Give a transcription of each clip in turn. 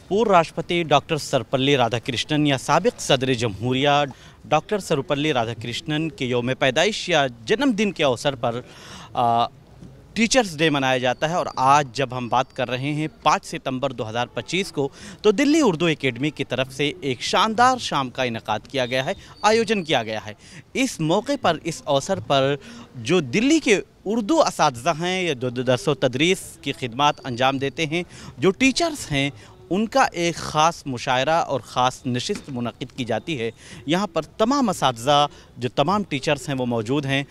पूर्व राष्ट्रपति डॉक्टर सर्वपल्ली राधाकृष्णन या साबिक सदर जमहूरिया डॉक्टर सर्वपल्ली राधाकृष्णन के यौम पैदाइश या जन्मदिन के अवसर पर टीचर्स डे मनाया जाता है। और आज जब हम बात कर रहे हैं 5 सितंबर 2025 को, तो दिल्ली उर्दू एकेडमी की तरफ से एक शानदार शाम का इनेकाद किया गया है, आयोजन किया गया है। इस मौके पर, इस अवसर पर जो दिल्ली के उर्दू असातिज़ा हैं या जो दर्स व तदरीस की खिदमत अंजाम देते हैं, जो टीचर्स हैं, उनका एक ख़ास मुशायरा और ख़ास नशिस्त मुनक़िद की जाती है। यहाँ पर तमाम असातिज़ा, जो तमाम टीचर्स हैं, वो मौजूद हैं।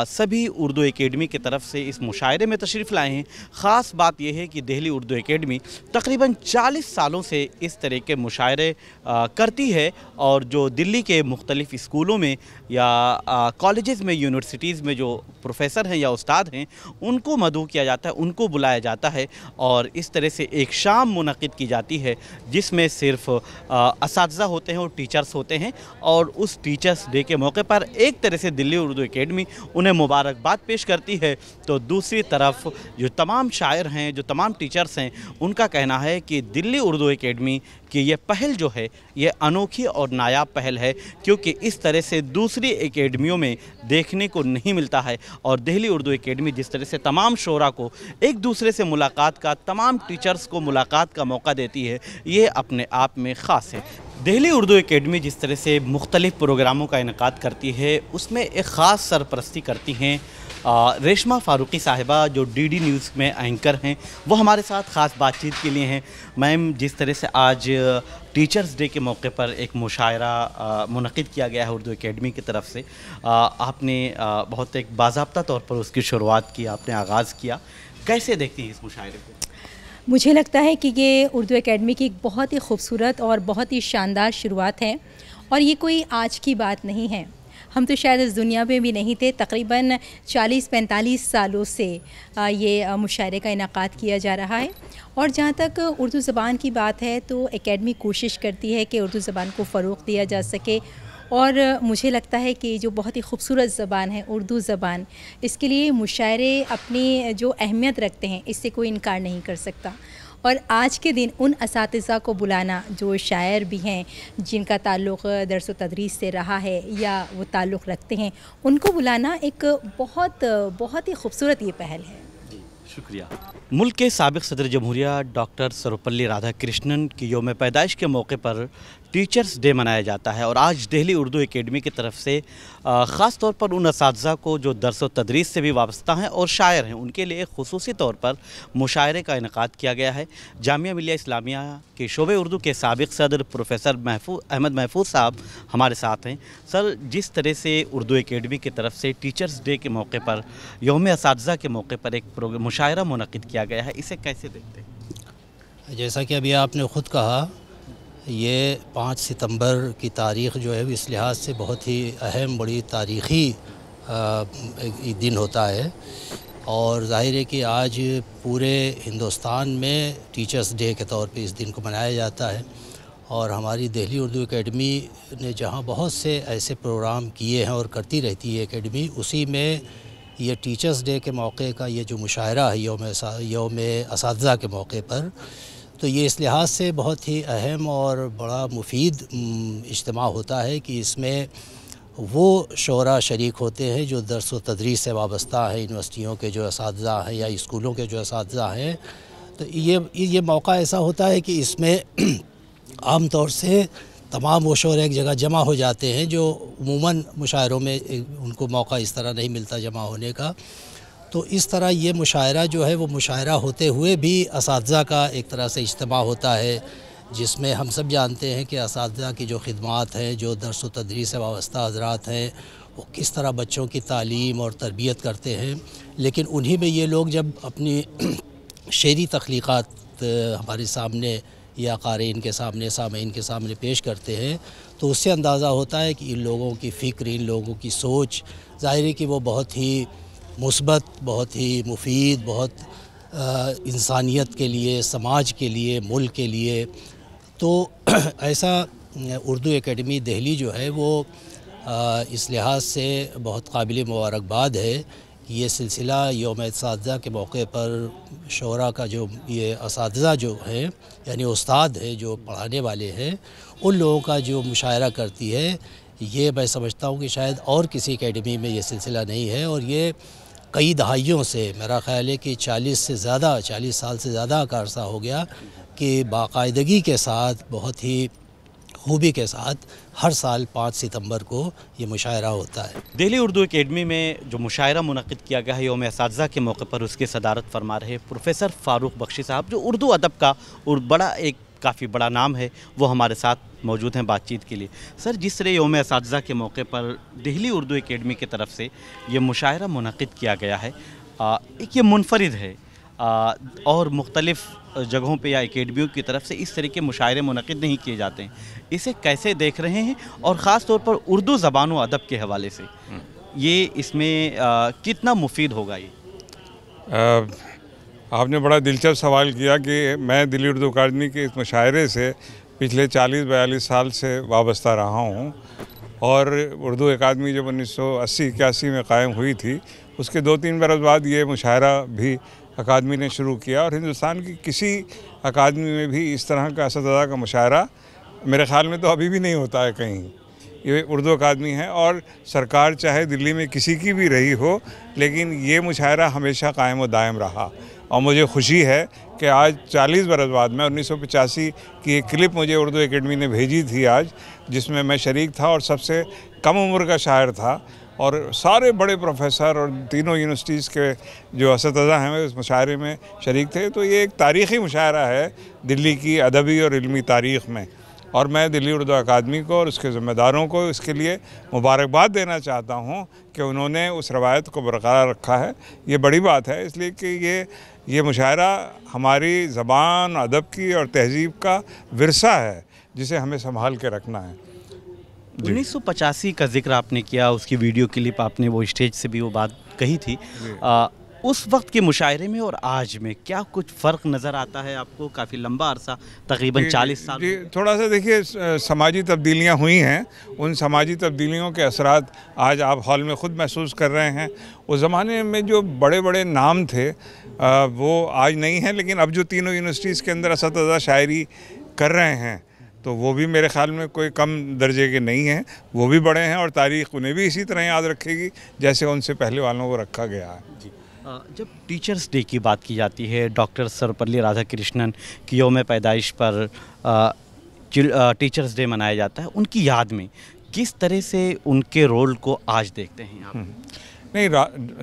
सभी उर्दू एकेडमी की तरफ से इस मुशायरे में तशरीफ़ लाए हैं। ख़ास बात यह है कि दिल्ली उर्दू एकेडमी तकरीबन 40 सालों से इस तरह के मुशायरे करती है, और जो दिल्ली के मुख्तलिफ़ स्कूलों में या कॉलेजेस में, यूनिवर्सिटीज़ में जो प्रोफेसर हैं या उस्ताद हैं, उनको मदऊ किया जाता है, उनको बुलाया जाता है, और इस तरह से एक शाम मुनक़िद की जाती है जिसमें सिर्फ असातिज़ा होते हैं और टीचर्स होते हैं। और उस टीचर्स डे के मौके पर एक तरह से दिल्ली उर्दू एकेडमी उन्हें मुबारकबाद पेश करती है, तो दूसरी तरफ जो तमाम शायर हैं, जो तमाम टीचर्स हैं, उनका कहना है कि दिल्ली उर्दू एकेडमी कि ये पहल जो है, ये अनोखी और नायाब पहल है, क्योंकि इस तरह से दूसरी एकेडमियों में देखने को नहीं मिलता है। और दिल्ली उर्दू एकेडमी जिस तरह से तमाम शोरा को एक दूसरे से मुलाकात का, तमाम टीचर्स को मुलाकात का मौका देती है, ये अपने आप में ख़ास है। दिल्ली उर्दू एकेडमी जिस तरह से मुख्तलिफ़ प्रोग्रामों का इनेकाद करती है, उसमें एक ख़ास सरपरस्ती करती हैं रेशमा फ़ारूकी साहिबा, जो डीडी न्यूज़ में एंकर हैं, वो हमारे साथ ख़ास बातचीत के लिए हैं। मैम, जिस तरह से आज टीचर्स डे के मौके पर एक मुशायरा मुनक़िद किया गया है उर्दू एकेडमी की तरफ से, आपने बहुत एक बाज़ाब्ता तौर पर उसकी शुरुआत की, आपने आगाज़ किया, कैसे देखती हैं इस मुशायरे को? मुझे लगता है कि ये उर्दू एकेडमी की एक बहुत ही खूबसूरत और बहुत ही शानदार शुरुआत है, और ये कोई आज की बात नहीं है। हम तो शायद इस दुनिया में भी नहीं थे। तकरीबन 40-45 सालों से ये मुशायरे का इनेकाद किया जा रहा है। और जहाँ तक उर्दू ज़बान की बात है, तो एकेडमी कोशिश करती है कि उर्दू ज़बान को फ़रोग़ दिया जा सके, और मुझे लगता है कि जो बहुत ही खूबसूरत ज़बान है उर्दू ज़बान, इसके लिए मुशायरे अपनी जो अहमियत रखते हैं, इससे कोई इनकार नहीं कर सकता। और आज के दिन उन असातिज़ा को बुलाना जो शायर भी हैं, जिनका ताल्लुक़ दर्स व तदरीस से रहा है या वो ताल्लुक़ रखते हैं, उनको बुलाना एक बहुत ही खूबसूरत ये पहल है। शुक्रिया। मुल्क के साबिक़ सदर जमहूरिया डॉक्टर सर्वपल्ली राधाकृष्णन की यौम पैदाइश के मौके पर टीचर्स डे मनाया जाता है, और आज दिल्ली उर्दू एकेडमी की तरफ से ख़ास तौर पर उन असातिज़ा को जो दर्स व तदरीस से भी वाबस्ता हैं और शायर हैं, उनके लिए ख़ुसूसी तौर पर मुशायरे का इनेकाद किया गया है। जामिया मिलिया इस्लामिया के शोबे उर्दू के साबिक़ सदर प्रोफेसर अहमद महफूज साहब हमारे साथ हैं। सर, जिस तरह से उर्दू एकेडमी की तरफ से टीचर्स डे के मौके पर, यौम असातिज़ा के मौके पर एक मुशायरा मुनक़िद किया गया है, इसे कैसे देखते हैं? जैसा कि अभी आपने ख़ुद कहा, ये 5 सितंबर की तारीख़ जो है, इस लिहाज से बहुत ही अहम, बड़ी तारीख़ी दिन होता है। और ज़ाहिर है कि आज पूरे हिंदुस्तान में टीचर्स डे के तौर पे इस दिन को मनाया जाता है। और हमारी दिल्ली उर्दू एकेडमी ने जहाँ बहुत से ऐसे प्रोग्राम किए हैं और करती रहती है एकेडमी, उसी में ये टीचर्स डे के मौके का ये जो मुशायरा है यौम असातिज़ा के मौके पर, तो ये इस लिहाज से बहुत ही अहम और बड़ा मुफीद इज्तिमा होता है कि इसमें वो शोरा शरीक होते हैं जो दर्स व तदरीस से वाबस्ता है, यूनिवर्सिटियों के जो असातिज़ा हैं या स्कूलों के जो असातिज़ा हैं। तो ये मौका ऐसा होता है कि इसमें आम तौर से तमाम वो शोरे एक जगह जमा हो जाते हैं, जो उमूमन मुशायरों में उनको मौका इस तरह नहीं मिलता जमा होने का। तो इस तरह ये मुशायरा जो है, वो मुशायरा होते हुए भी असातिज़ा का एक तरह से इज्तिमा होता है, जिसमें हम सब जानते हैं कि असातिज़ा की जो खिदमात हैं, जो दर्स व तदरीस से वाबस्ता हज़रात हैं, वो किस तरह बच्चों की तालीम और तरबियत करते हैं। लेकिन उन्हीं में ये लोग जब अपनी शेरी तख्लीक़ात हमारे सामने या क़ारीन के सामने, सामीन के सामने पेश करते हैं, तो उससे अंदाज़ा होता है कि इन लोगों की फ़िक्र, इन लोगों की सोच ज़ाहिर है कि वो बहुत ही मुस्बत, बहुत ही मुफीद, बहुत इंसानियत के लिए, समाज के लिए, मुल्क के लिए। तो ऐसा उर्दू एकेडमी दिल्ली जो है वो इस लिहाज से बहुत काबिल मुबारकबाद है ये सिलसिला यौम असातिज़ा के मौके पर शोरा का जो ये असातिज़ा जो है यानी उस्ताद है जो पढ़ाने वाले हैं उन लोगों का जो मुशायरा करती है, ये मैं समझता हूँ कि शायद और किसी एकेडमी में ये सिलसिला नहीं है। और ये कई दहाइयों से, मेरा ख़्याल है कि 40 साल से ज़्यादा का अरसा हो गया कि बाकायदगी के साथ, बहुत ही खूबी के साथ हर साल 5 सितंबर को ये मुशायरा होता है। दिल्ली उर्दू एकेडमी में जो मुशायरा मुनक़िद किया गया है यौम असातिज़ा के मौके पर, उसकी सदारत फरमा रहे प्रोफेसर फ़ारूक बख्शी साहब, जो उर्दू अदब का और काफ़ी बड़ा नाम है, वो हमारे साथ मौजूद हैं बातचीत के लिए। सर, जिस तरह यौम असातिज़ा के मौके पर दिल्ली उर्दू एकेडमी की तरफ से ये मुशायरा मुनक़िद किया गया है, एक ये मुनफरिद है और मुख्तलिफ़ जगहों पे या एकेडमियों की तरफ से इस तरह के मुशायरे मुनक़िद नहीं किए जाते हैं, इसे कैसे देख रहे हैं? और ख़ास तौर पर उर्दू ज़बान व अदब के हवाले से ये इसमें कितना मुफीद होगा? ये आपने बड़ा दिलचस्प सवाल किया कि मैं दिल्ली उर्दू अकादमी के इस मुशायरे से पिछले 40-42 साल से वाबस्ता रहा हूँ। और उर्दू अकादमी जब 1980-81 में कायम हुई थी, उसके 2-3 बरस बाद ये मुशायरा भी अकादमी ने शुरू किया। और हिंदुस्तान की किसी अकादमी में भी इस तरह का असातिज़ा का मुशायरा मेरे ख़्याल में तो अभी भी नहीं होता है कहीं। ये उर्दू अकादमी है और सरकार चाहे दिल्ली में किसी की भी रही हो, लेकिन ये मुशायरा हमेशा कायम व दायम रहा। और मुझे खुशी है कि आज 40 बरस बाद में 1985 की एक क्लिप मुझे उर्दू एकेडमी ने भेजी थी आज, जिसमें मैं शरीक था और सबसे कम उम्र का शायर था। और सारे बड़े प्रोफेसर और तीनों यूनिवर्सिटीज़ के जो असातिज़ा हैं उस मुशायरे में शरीक थे। तो ये एक तारीख़ी मुशायरा है दिल्ली की अदबी और इल्मी तारीख़ में। और मैं दिल्ली उर्दू अकादमी को और उसके ज़िम्मेदारों को इसके लिए मुबारकबाद देना चाहता हूँ कि उन्होंने उस रवायत को बरकरार रखा है। ये बड़ी बात है, इसलिए कि ये मुशायरा हमारी ज़बान, अदब की और तहज़ीब का विरसा है, जिसे हमें संभाल के रखना है। 1985 का जिक्र आपने किया, उसकी वीडियो क्लिप आपने वो स्टेज से भी वो बात कही थी। उस वक्त के मुशायरे में और आज में क्या कुछ फ़र्क नज़र आता है आपको? काफ़ी लंबा अरसा, तकरीबन 40 साल। जी, थोड़ा सा देखिए, समाजी तब्दीलियाँ हुई हैं। उन समाजी तब्दीलियों के असरात आज आप हॉल में ख़ुद महसूस कर रहे हैं। उस ज़माने में जो बड़े बड़े नाम थे वो आज नहीं हैं, लेकिन अब जो तीनों यूनिवर्सिटीज़ के अंदर असातिज़ा शायरी कर रहे हैं तो वो भी मेरे ख़्याल में कोई कम दर्जे के नहीं हैं। वो भी बड़े हैं और तारीख़ उन्हें भी इसी तरह याद रखेगी जैसे उनसे पहले वालों को रखा गया है। जी। जब टीचर्स डे की बात की जाती है, डॉक्टर सर्वपल्ली राधाकृष्णन की यौम पैदाइश पर टीचर्स डे मनाया जाता है, उनकी याद में किस तरह से उनके रोल को आज देखते हैं आप? नहीं,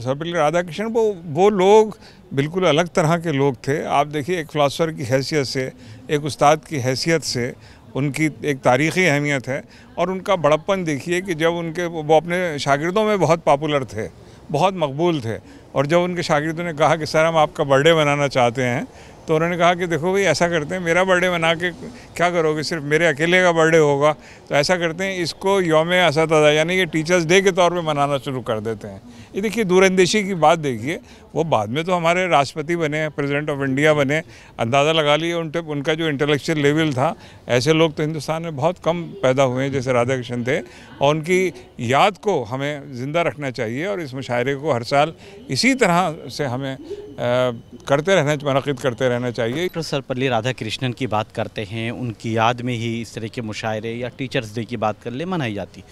सर्वपल्ली राधाकृष्णन वो लोग बिल्कुल अलग तरह के लोग थे। आप देखिए, एक फ़िलासफ़र की हैसियत से, एक उस्ताद की हैसियत से उनकी एक तारीख़ी अहमियत है। और उनका बड़प्पन देखिए कि जब वो अपने शागिर्दों में बहुत पॉपुलर थे, बहुत मकबूल थे। और जब उनके शागिर्दों ने कहा कि सर हम आपका बर्थडे मनाना चाहते हैं, तो उन्होंने कहा कि देखो भाई, ऐसा करते हैं, मेरा बर्थडे मना के क्या करोगे, सिर्फ मेरे अकेले का बर्थडे होगा, तो ऐसा करते हैं इसको यौम असातिज़ा यानी कि टीचर्स डे के तौर पे मनाना शुरू कर देते हैं। ये देखिए दूरअंदेशी की बात देखिए, वो बाद में तो हमारे राष्ट्रपति बने, प्रेसिडेंट ऑफ इंडिया बने। अंदाज़ा लगा लिए उनका जो इंटेलेक्चुअल लेवल था। ऐसे लोग तो हिंदुस्तान में बहुत कम पैदा हुए हैं जैसे राधाकृष्णन थे। और उनकी याद को हमें ज़िंदा रखना चाहिए और इस मुशायरे को हर साल इसी तरह से हमें मुनक़िद करते रहना चाहिए। डॉक्टर सर्वपल्ली राधाकृष्णन की बात करते हैं, उनकी याद में ही इस तरह के मुशायरे या टीचर्स डे की बात कर ले मनाई जाती,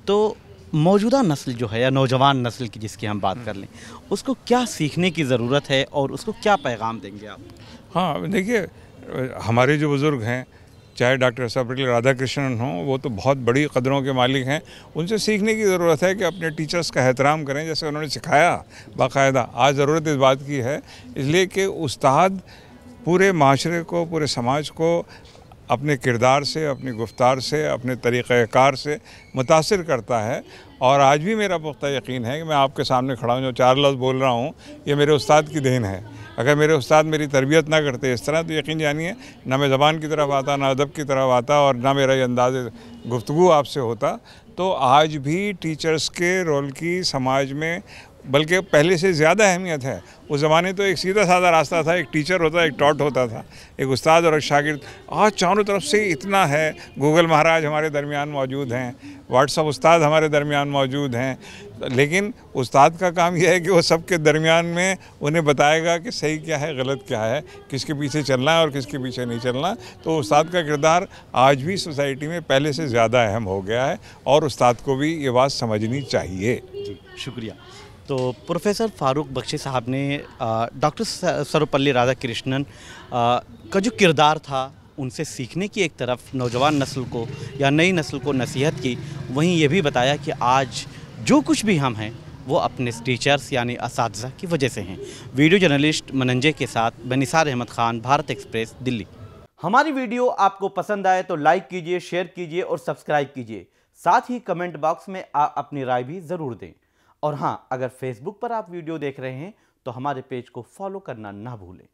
तो मौजूदा नस्ल जो है या नौजवान नस्ल की जिसकी हम बात कर लें, उसको क्या सीखने की ज़रूरत है और उसको क्या पैगाम देंगे आप? हाँ, देखिए, हमारे जो बुज़ुर्ग हैं, चाहे डॉक्टर सर्वपल्ली राधाकृष्णन हों, वो तो बहुत बड़ी कदरों के मालिक हैं। उनसे सीखने की ज़रूरत है कि अपने टीचर्स का एहतराम करें जैसे उन्होंने सिखाया बाकायदा। आज ज़रूरत इस बात की है, इसलिए कि उस्ताद पूरे माशरे को, पूरे समाज को अपने किरदार से, अपनी गुफ्तार से, अपने तरीक़ाकार से मुतासिर करता है। और आज भी मेरा पुख्ता यकीन है कि मैं आपके सामने खड़ा हूँ, जो 4 लफ्ज़ बोल रहा हूँ, ये मेरे उस्ताद की देन है। अगर मेरे उस्ताद मेरी तरबियत ना करते इस तरह, तो यकीन जानिए ना मैं ज़बान की तरफ आता, ना अदब की तरफ आता, और ना मेरा ये अंदाज़ गुफ्तगू आपसे होता। तो आज भी टीचर्स के रोल की समाज में बल्कि पहले से ज़्यादा अहमियत है। उस ज़माने तो एक सीधा साधा रास्ता था, एक टीचर होता, एक टॉट होता था, एक उस्ताद और एक शागिर्द। आज चारों तरफ से इतना है, गूगल महाराज हमारे दरमियान मौजूद हैं, व्हाट्सअप उस्ताद हमारे दरमियान मौजूद हैं, लेकिन उस्ताद का काम यह है कि वो सबके दरमियान में उन्हें बताएगा कि सही क्या है, गलत क्या है, किसके पीछे चलना है और किसके पीछे नहीं चलना। तो उस्ताद का किरदार आज भी सोसाइटी में पहले से ज़्यादा अहम हो गया है और उस्ताद को भी ये बात समझनी चाहिए। जी, शुक्रिया। तो प्रोफेसर फारूक बख्शी साहब ने डॉक्टर सर्वपल्ली राधाकृष्णन का जो किरदार था उनसे सीखने की एक तरफ नौजवान नस्ल को या नई नस्ल को नसीहत की, वहीं ये भी बताया कि आज जो कुछ भी हम हैं वो अपने टीचर्स यानी असातिज़ा की वजह से हैं। वीडियो जर्नलिस्ट मनंजय के साथ मैं निसार अहमद खान, भारत एक्सप्रेस, दिल्ली। हमारी वीडियो आपको पसंद आए तो लाइक कीजिए, शेयर कीजिए और सब्सक्राइब कीजिए। साथ ही कमेंट बॉक्स में आप अपनी राय भी ज़रूर दें। और हाँ, अगर फेसबुक पर आप वीडियो देख रहे हैं तो हमारे पेज को फॉलो करना ना भूलें।